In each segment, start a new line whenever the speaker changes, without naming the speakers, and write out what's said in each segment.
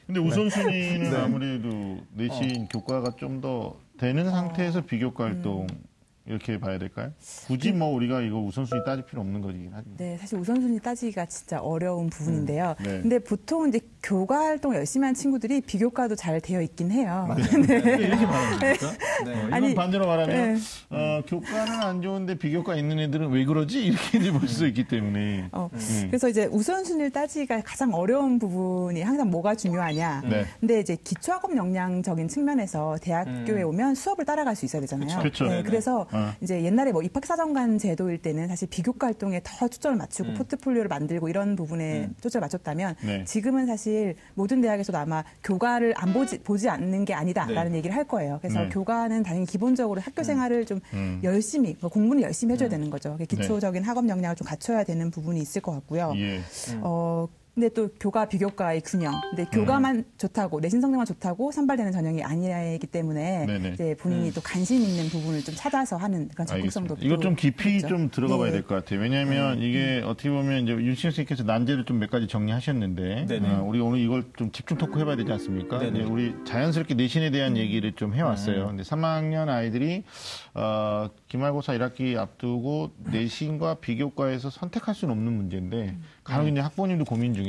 근데 우선순위는
네.
아무래도 내신 교과가 좀 더 되는 상태에서 비교과 활동 이렇게 봐야 될까요? 굳이 뭐 우리가 이거 우선순위 따질 필요 없는 거긴 하죠.
네, 사실 우선순위 따지기가 진짜 어려운 부분인데요.
네.
근데 보통 이제 교과 활동 열심히 한 친구들이 비교과도 잘 되어 있긴 해요.
네. 이렇게 말하는 겁니까?
네.
이건
아니,
반대로 말하면
네.
교과는 안 좋은데 비교과 있는 애들은 왜 그러지? 이렇게 이제 볼 수 있기 때문에.
그래서 이제 우선순위를 따지기가 가장 어려운 부분이 항상 뭐가 중요하냐.
네.
근데 이제 기초학업 역량적인 측면에서 대학교에 오면 수업을 따라갈 수 있어야 되잖아요.
그쵸.
네,
네네.
그래서 이제 옛날에 뭐 입학사정관 제도일 때는 사실 비교과 활동에 더 초점을 맞추고 포트폴리오를 만들고 이런 부분에 초점을 맞췄다면
네.
지금은 사실 모든 대학에서도 아마 교과를 안 보지 않는 게 아니다라는 얘기를 할 거예요. 그래서
네.
교과는 당연히 기본적으로 학교 생활을 좀 열심히, 공부는 열심히 해줘야 되는 거죠. 기초적인 학업 역량을 좀 갖춰야 되는 부분이 있을 것 같고요.
예.
근데 또 교과 비교과의 균형. 근데 교과만 좋다고 내신 성적만 좋다고 선발되는 전형이 아니기 때문에
네네.
이제 본인이 또 관심 있는 부분을 좀 찾아서 하는 그런 적극성도
알겠습니다. 이거 좀 깊이
있겠죠.
좀 들어가 봐야
네.
될 것 같아요. 왜냐하면 이게 어떻게 보면 이제 윤신영 선생님께서 난제를 좀 몇 가지 정리하셨는데 우리 오늘 이걸 좀 집중 토크 해봐야 되지 않습니까?
네네.
우리 자연스럽게 내신에 대한 얘기를 좀 해왔어요. 근데 3학년 아이들이 기말고사 1학기 앞두고 내신과 비교과에서 선택할 수는 없는 문제인데 간혹 이제 학부모님도 고민 중에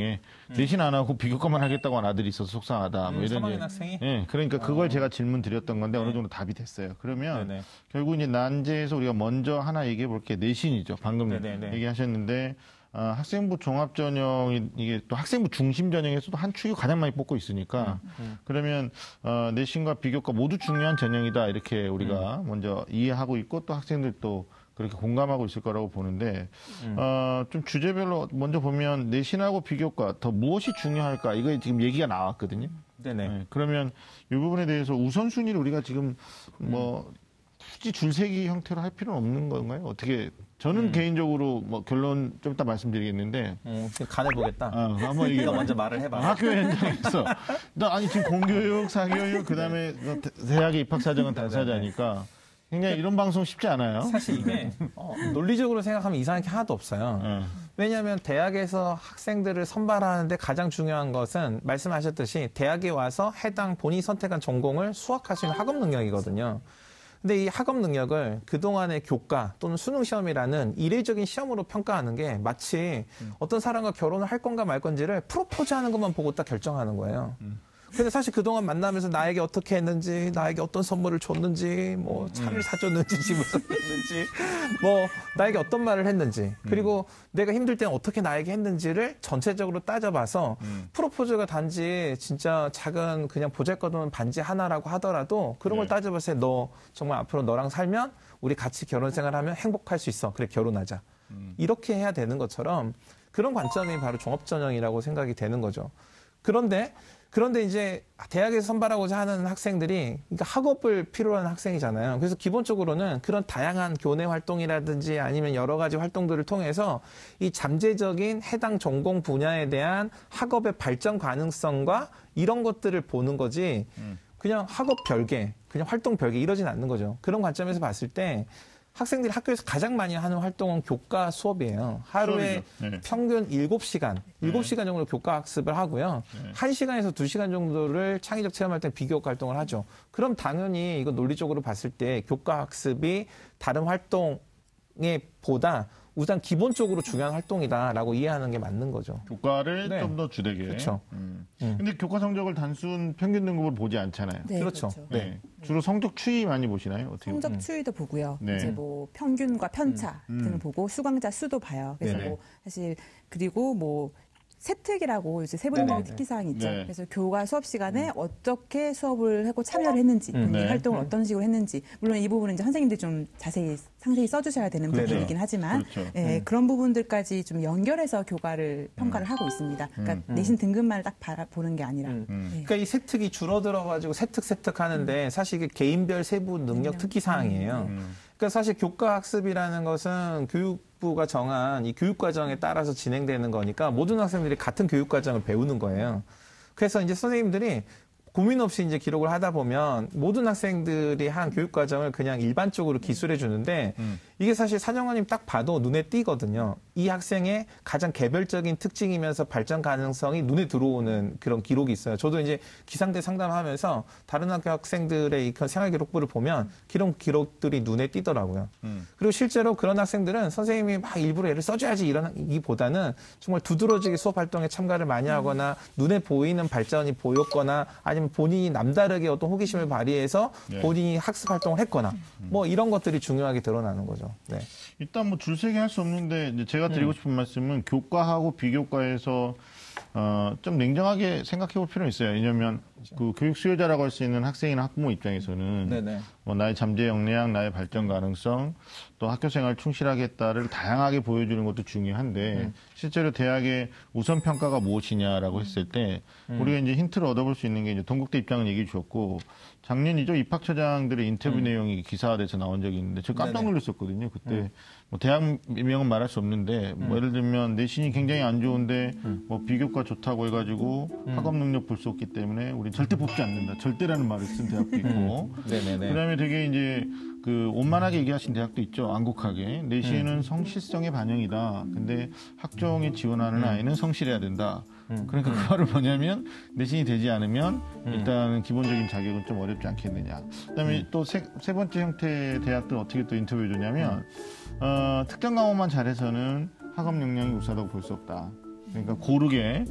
내신 안 하고 비교과만 하겠다고 한 아들이 있어서 속상하다. 뭐 이런
3학년 학생이?
예, 그러니까 그걸 제가 질문 드렸던 건데 어느 정도 답이 됐어요. 그러면
네네.
결국 이제 난제에서 우리가 먼저 하나 얘기해 볼 게 내신이죠. 방금
네네네.
얘기하셨는데 학생부 종합전형이 이게 또 학생부 중심 전형에서도 한 축이 가장 많이 뽑고 있으니까 그러면 내신과 비교과 모두 중요한 전형이다 이렇게 우리가 먼저 이해하고 있고 또 학생들도 그렇게 공감하고 있을 거라고 보는데 좀 주제별로 먼저 보면 내신하고 비교과 더 무엇이 중요할까 이거 지금 얘기가 나왔거든요.
네네.
네, 그러면 이 부분에 대해서 우선순위를 우리가 지금 뭐 굳이 줄세기 형태로 할 필요는 없는 건가요? 어떻게 저는 개인적으로 뭐 결론 좀 이따 말씀드리겠는데
간해보겠다.
한번
네가 먼저 말을 해봐.
학교 현장에서 아니 지금 공교육, 사교육 그다음에 대학의 입학사정은 당사자니까 굉장히 이런 방송 쉽지 않아요.
사실 이게 논리적으로 생각하면 이상한 게 하나도 없어요. 왜냐하면 대학에서 학생들을 선발하는데 가장 중요한 것은 말씀하셨듯이 대학에 와서 해당 본인이 선택한 전공을 수학할 수 있는 학업 능력이거든요. 근데 이 학업 능력을 그동안의 교과 또는 수능 시험이라는 이례적인 시험으로 평가하는 게 마치 어떤 사람과 결혼을 할 건가 말 건지를 프로포즈하는 것만 보고 딱 결정하는 거예요. 근데 사실 그동안 만나면서 나에게 어떻게 했는지, 나에게 어떤 선물을 줬는지, 뭐 차를 사줬는지, 집을 사줬는지, 뭐 나에게 어떤 말을 했는지, 그리고 내가 힘들 때는 어떻게 나에게 했는지를 전체적으로 따져봐서 프로포즈가 단지 진짜 작은 그냥 보잘것없는 반지 하나라고 하더라도 그런 걸 따져봤을 때 너 정말 앞으로 너랑 살면 우리 같이 결혼 생활하면 행복할 수 있어. 그래 결혼하자. 이렇게 해야 되는 것처럼 그런 관점이 바로 종합전형이라고 생각이 되는 거죠. 그런데 이제 대학에서 선발하고자 하는 학생들이 그러니까 학업을 필요로 하는 학생이잖아요. 그래서 기본적으로는 그런 다양한 교내 활동이라든지 아니면 여러 가지 활동들을 통해서 이 잠재적인 해당 전공 분야에 대한 학업의 발전 가능성과 이런 것들을 보는 거지 그냥 학업 별개, 그냥 활동 별개 이러진 않는 거죠. 그런 관점에서 봤을 때 학생들이 학교에서 가장 많이 하는 활동은 교과 수업이에요. 하루에
네.
평균 7시간, 7시간 정도 교과 학습을 하고요. 1시간에서 2시간 정도를 창의적 체험 때 비교과 활동을 하죠. 그럼 당연히 이거 논리적으로 봤을 때 교과 학습이 다른 활동에 보다 우선 기본적으로 중요한 활동이다라고 이해하는 게 맞는 거죠.
교과를
네.
좀 더 주되게.
그렇죠.
근데 교과 성적을 단순 평균 등급으로 보지 않잖아요.
네,
그렇죠.
네. 주로 성적 추이 많이 보시나요? 어떻게
성적 추이도 보고요.
네.
이제 뭐 평균과 편차 등을 보고 수강자 수도 봐요. 그래서
네네.
뭐 사실 그리고 뭐 세특이라고 이제 세부능력 특기사항이 있죠.
네.
그래서 교과 수업 시간에 어떻게 수업을 하고 참여를 했는지,
네.
활동을 어떤 식으로 했는지, 물론 이 부분은 이제 선생님들이 좀 상세히 써주셔야 되는
네네.
부분이긴 하지만,
그렇죠.
예, 그런 부분들까지 좀 연결해서 교과를 평가를 하고 있습니다. 그러니까 내신 등급만을 딱 보는 게 아니라. 네.
그러니까 이 세특이 줄어들어가지고 세특 하는데 사실 이게 개인별 세부 능력 특기 사항이에요. 그러니까 사실 교과 학습이라는 것은 교육부가 정한 이 교육과정에 따라서 진행되는 거니까 모든 학생들이 같은 교육과정을 배우는 거예요. 그래서 이제 선생님들이 고민 없이 이제 기록을 하다 보면 모든 학생들이 한 교육과정을 그냥 일반적으로 기술해 주는데 이게 사실 사정관님 딱 봐도 눈에 띄거든요. 이 학생의 가장 개별적인 특징이면서 발전 가능성이 눈에 들어오는 그런 기록이 있어요. 저도 이제 기상대 상담하면서 다른 학교 학생들의 그 생활기록부를 보면 기록들이 눈에 띄더라고요. 그리고 실제로 그런 학생들은 선생님이 막 일부러 애를 써줘야지 이러기보다는 정말 두드러지게 수업 활동에 참가를 많이 하거나 눈에 보이는 발전이 보였거나 아니면 본인이 남다르게 어떤 호기심을 발휘해서 본인이 학습 활동을 했거나 뭐 이런 것들이 중요하게 드러나는 거죠. 네.
일단 뭐 줄세게 할 수 없는데 이제 제가 드리고 싶은 말씀은 교과하고 비교과에서 좀 냉정하게 생각해 볼 필요는 있어요. 왜냐하면 그 교육 수요자라고 할 수 있는 학생이나 학부모 입장에서는 뭐 나의 잠재 역량, 나의 발전 가능성, 또 학교 생활 충실하게 했다를 다양하게 보여주는 것도 중요한데 실제로 대학의 우선 평가가 무엇이냐라고 했을 때 우리가 이제 힌트를 얻어볼 수 있는 게 이제 동국대 입장을 얘기해 주셨고 작년이죠 입학처장들의 인터뷰 내용이 기사화돼서 나온 적이 있는데 제가 깜짝 놀랐었거든요. 그때 뭐 대학 명은 말할 수 없는데 뭐 예를 들면 내신이 굉장히 안 좋은데 뭐 비교과 좋다고 해가지고 학업 능력 볼 수 없기 때문에 우리 절대 뽑지 않는다. 절대라는 말을 쓴 대학도 있고. 그다음에 되게 이제 그 원만하게 얘기하신 대학도 있죠. 안곡하게 내신은 성실성의 반영이다. 근데 학종에 지원하는 아이는 성실해야 된다. 그러니까 그 말은 뭐냐면 내신이 되지 않으면 일단 기본적인 자격은 좀 어렵지 않겠느냐. 그다음에 또 세 번째 형태의 대학들 어떻게 또 인터뷰해 주냐면 특정 과목만 잘해서는 학업 역량이 우수하다고 볼 수 없다. 그러니까 고르게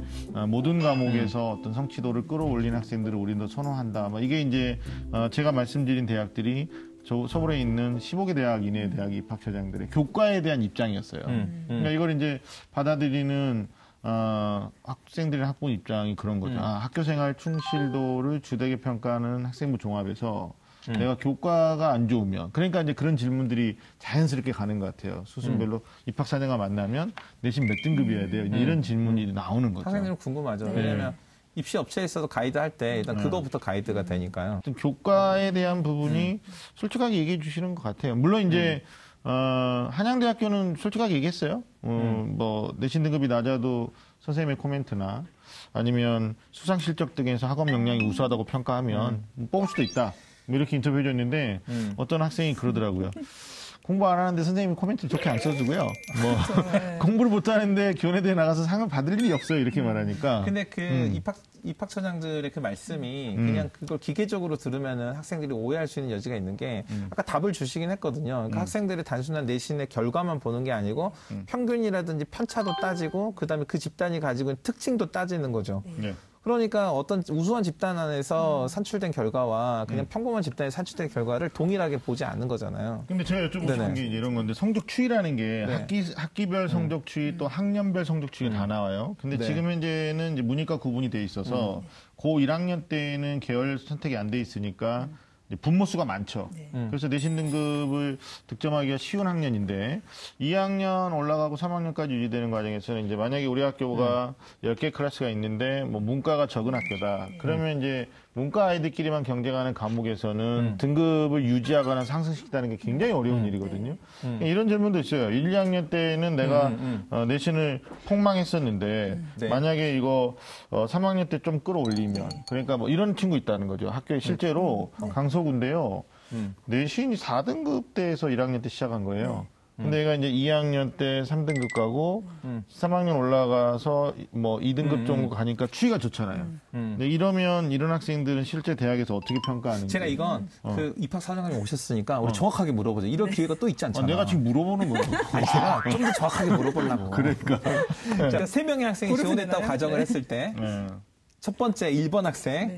모든 과목에서 어떤 성취도를 끌어올린 학생들을 우리는 더 선호한다. 이게 이제 제가 말씀드린 대학들이 서울에 있는 15개 대학 이내의 대학 입학처장들의 교과에 대한 입장이었어요. 그러니까 이걸 이제 받아들이는 학생들의 학부모 입장이 그런 거죠. 학교생활 충실도를 주되게 평가하는 학생부 종합에서 내가 교과가 안 좋으면 그러니까 이제 그런 질문들이 자연스럽게 가는 것 같아요. 수순별로 입학사정과 만나면 내신 몇 등급이어야 돼요. 이런 질문이 나오는 거죠.
학생들은 궁금하죠. 왜냐하면 입시 업체에서도 가이드 할 때 일단 그거부터 가이드가 되니까요.
교과에 대한 부분이 솔직하게 얘기해 주시는 것 같아요. 물론 이제 한양대학교는 솔직하게 얘기했어요. 뭐 내신 등급이 낮아도 선생님의 코멘트나 아니면 수상 실적 등에서 학업 역량이 우수하다고 평가하면 뽑을 수도 있다. 뭐 이렇게 인터뷰해 줬는데 어떤 학생이 그러더라고요. 공부 안 하는데 선생님이 코멘트를 좋게 안 써주고요. 뭐 공부를 못 하는데 교내대회 나가서 상을 받을 일이 없어요. 이렇게 말하니까.
근데 그 입학처장들의 그 말씀이 그냥 그걸 기계적으로 들으면은 학생들이 오해할 수 있는 여지가 있는 게 아까 답을 주시긴 했거든요. 그러니까 학생들의 단순한 내신의 결과만 보는 게 아니고 평균이라든지 편차도 따지고 그다음에 그 집단이 가지고 있는 특징도 따지는 거죠. 그러니까 어떤 우수한 집단 안에서 산출된 결과와 그냥 평범한 집단에 산출된 결과를 동일하게 보지 않는 거잖아요.
근데 제가 여쭤보고 싶은 게 이런 건데 성적 추이라는 게 학기별 성적 추이 또 학년별 성적 추이가 다 나와요. 근데 지금 현재는 이제 문이과 구분이 돼 있어서 고 1학년 때는 계열 선택이 안 돼 있으니까 분모 수가 많죠. 그래서 내신 등급을 득점하기가 쉬운 학년인데 2학년 올라가고 3학년까지 유지되는 과정에서는 이제 만약에 우리 학교가 10개 클래스가 있는데 뭐 문과가 적은 학교다. 그러면 이제 문과 아이들끼리만 경쟁하는 과목에서는 등급을 유지하거나 상승시키다는 게 굉장히 어려운 일이거든요. 이런 질문도 있어요. 1, 2학년 때는 내가 내신을 폭망했었는데 만약에 이거 3학년 때 좀 끌어올리면 그러니까 뭐 이런 친구 있다는 거죠. 학교에 실제로 강서구인데요. 내신이 4등급 때에서 1학년 때 시작한 거예요. 근데 얘가 이제 2학년 때 3등급 가고 3학년 올라가서 뭐 2등급 정도 가니까 추이가 좋잖아요. 근데 이러면 이런 학생들은 실제 대학에서 어떻게 평가하는지.
제가 이건 그 입학사정관님 오셨으니까 우리 정확하게 물어보죠. 이런 기회가 또 있지 않잖아요.
내가 지금 물어보는 거예요.
아니, 제가 좀 더 정확하게 물어보려고.
그러니까.
그러니까 3명의 학생이 지원했다고 가정을 했을 때 첫 번째 1번 학생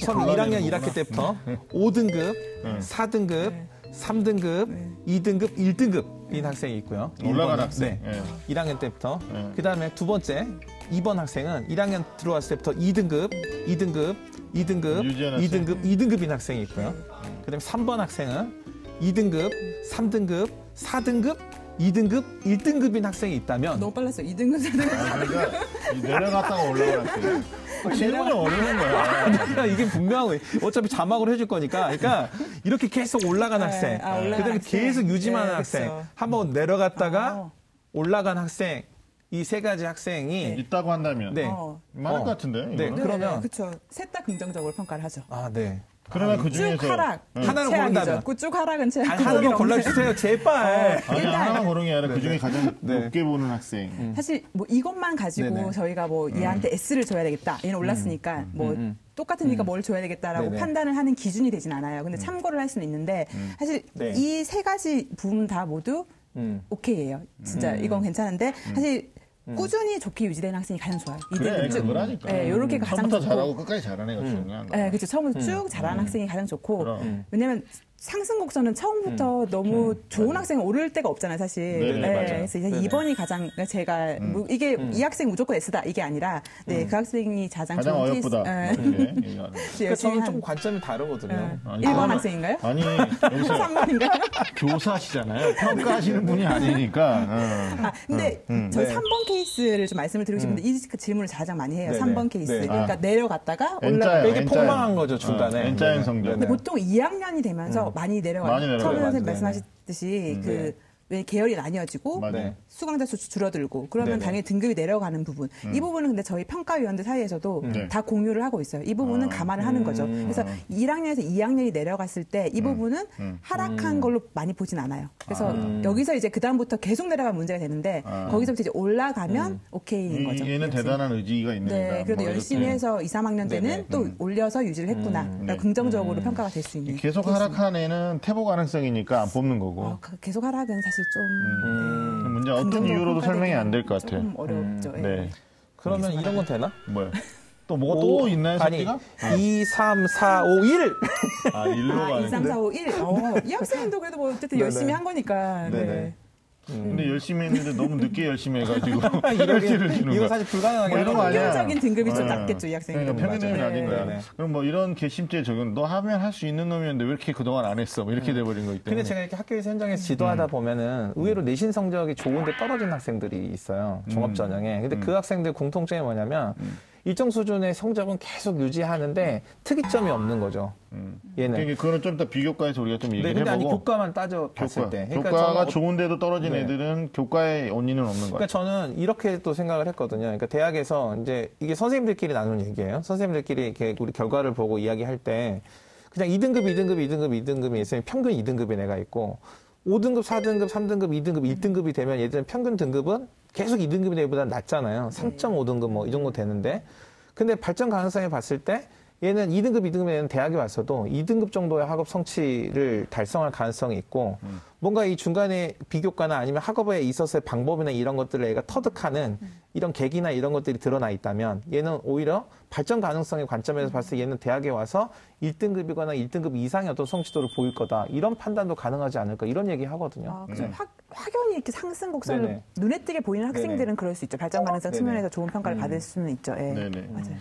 처음 1학년 1학기 때부터 5등급, 4등급, 3등급, 2등급, 1등급인 학생이 있고요.
올라간 학생.
1학년 때부터. 그 다음에 두 번째 2번 학생은 1학년 들어왔을 때부터 2등급, 2등급, 2등급, 2등급, 2등급인 학생이 있고요. 그 다음에 3번 학생은 2등급, 3등급, 4등급, 2등급, 1등급인 학생이 있다면
너무 빨랐어요. 2등급, 4등급.
그러니까 내려갔다가 올라갔어요. 질문이 어려운 거야.
그러니까 이게 분명하고 어차피 자막으로 해줄 거니까. 그러니까 이렇게 계속 올라간 학생, 그다음에 계속 유지하는 학생, 한번 내려갔다가 올라간 학생, 이 세 가지 학생이
있다고 한다면 많을 것 같은데.
네, 그러면
그렇죠. 셋 다 긍정적으로 평가를 하죠.
네.
그러면 그 중에서
쭉 하락.
하나는
최악이죠.
고른다면.
쭉 하락은 최악.
하나만 골라주세요, 제발.
아니, 하나만 고른 게 아니라 그 중에 가장
네.
높게 보는 학생.
사실 뭐 이것만 가지고
네네.
저희가 뭐 얘한테 S를 줘야 되겠다. 얘는 올랐으니까 뭐 똑같으니까 뭘 줘야 되겠다라고
네네.
판단을 하는 기준이 되진 않아요. 근데 참고를 할 수는 있는데 사실
네.
이 세 가지 부분 다 모두 오케이예요. 진짜 이건 괜찮은데 사실 꾸준히 좋게 유지되는 학생이 가장 좋아요.
그래,
쭉.
그거라니까.
네, 요렇게 가장
처음부터
좋고.
잘하고 끝까지 잘하는 애가 중요한 거야.
네, 그렇죠. 처음부터 쭉 잘하는 학생이 가장 좋고.
그럼.
왜냐면 상승 곡선은 처음부터 너무 좋은 학생은 오를 데가 없잖아요, 사실.
네네, 맞아요.
그래서 이제 2번이 가장 제가 뭐 이게 이 학생 무조건 S다 이게 아니라 네, 그 학생이 가장
가장
좋은
어여쁘다.
케이스.
이렇게 얘기하는 거.
그러니까 저는 조금 관점이 다르거든요.
아니,
1번
그거는-
학생인가요?
아니, 여기서
3번인가요?
교사시잖아요. 평가하시는 분이 아니니까.
아, 근데 저희
네.
3번 케이스를 좀 말씀을 드리고 싶은데 이 질문을 가장 많이 해요.
네네.
3번 케이스.
네.
그러니까 내려갔다가
N자예요.
올라가.
이게
N자예요.
폭망한 거죠, 중간에.
N자인 성적.
근데 보통 2학년이 되면서 많이 내려가요.
많이 내려가요.
처음에 선생님
네네.
말씀하셨듯이 그 왜 계열이 나뉘어지고
맞아요.
네.
수강자 수 줄어들고 그러면
네네.
당연히 등급이 내려가는 부분. 이 부분은 근데 저희 평가위원들 사이에서도
네.
다 공유를 하고 있어요. 이 부분은 감안을 하는 거죠. 그래서 1학년에서 2학년이 내려갔을 때 이 부분은 하락한 걸로 많이 보진 않아요. 그래서 여기서 이제 그다음부터 계속 내려가면 문제가 되는데 거기서부터 이제 올라가면 오케이인 거죠.
얘는 대단한 의지가 있는 애다.
네, 그래도
뭐
열심히
이렇게.
해서 2, 3학년 때는
네네.
또 올려서 유지를 했구나. 그러니까
네.
긍정적으로 평가가 될 수 있는.
계속 하락한 애는 퇴보 가능성이니까 안 뽑는 거고.
계속 하락은 사실 좀
문제 어떤
긍정적으로
이유로도 설명이 안 될 것
평가되기는
같아.
조금 어렵죠. 예.
네.
그러면 이런 건 되나?
뭐야? 또 뭐가 또 있나요,
아니,
새끼가?
2, 3, 4, 5, 1!
아, 일로
아, 2,
가는.
3, 4, 5, 1. 이 학생도 그래도 뭐 어쨌든
네네.
열심히 한 거니까. 네.
네네.
근데 열심히 했는데 너무 늦게 열심히 해가지고
이거,
혈기를 주는
이거
거야.
사실 불가능하게
뭐 이런 거 아니야.
평균적인 등급이 좀
네.
낮겠죠, 이 학생은.
그러니까 평균이
맞아요.
낮은 거야.
네.
그럼 뭐 이런 개심죄 적용, 너 하면 할 수 있는 놈이었는데 왜 이렇게 그동안 안 했어? 뭐 이렇게 돼버린 거 있기 때문에.
근데 제가 이렇게 학교에서 현장에서 지도하다 보면은 의외로 내신 성적이 좋은데 떨어진 학생들이 있어요. 종합전형에. 근데 그 학생들 공통점이 뭐냐면 일정 수준의 성적은 계속 유지하는데 특이점이 없는 거죠. 얘는.
그러니까 그거는 좀 이따 비교과에서 우리가 좀
네,
얘기를
근데 아니
해보고.
교과만 따져 봤을 때.
교과가
저는
좋은데도 떨어진
네.
애들은 교과에 온리는 없는 거야.
그러니까 저는 이렇게 또 생각을 했거든요. 그러니까 대학에서 이제 이게 선생님들끼리 나누는 얘기예요. 선생님들끼리 이렇게 우리 결과를 보고 이야기할 때 그냥 2등급, 2등급, 2등급, 2등급이 있으면 평균 2등급의 애가 있고 5등급, 4등급, 3등급, 2등급, 1등급이 되면 얘들은 평균 등급은 계속 2등급의 애보다 낮잖아요. 3.5등급 뭐 이 정도 되는데 근데 발전 가능성에 봤을 때 얘는 2등급, 2등급의 애는 대학에 왔어도 2등급 정도의 학업 성취를 달성할 가능성이 있고 뭔가 이 중간에 비교과나 아니면 학업에 있어서의 방법이나 이런 것들을 애가 터득하는 이런 계기나 이런 것들이 드러나 있다면 얘는 오히려 발전 가능성의 관점에서 봤을 때 얘는 대학에 와서 1등급이거나 1등급 이상의 어떤 성취도를 보일 거다. 이런 판단도 가능하지 않을까. 이런 얘기 하거든요.
아, 그래서 확연히 이렇게 상승 곡선을
네네.
눈에 띄게 보이는 학생들은
네네.
그럴 수 있죠. 발전 가능성
네네.
측면에서 좋은 평가를 받을 수는 있죠. 예.
네네.
맞아요.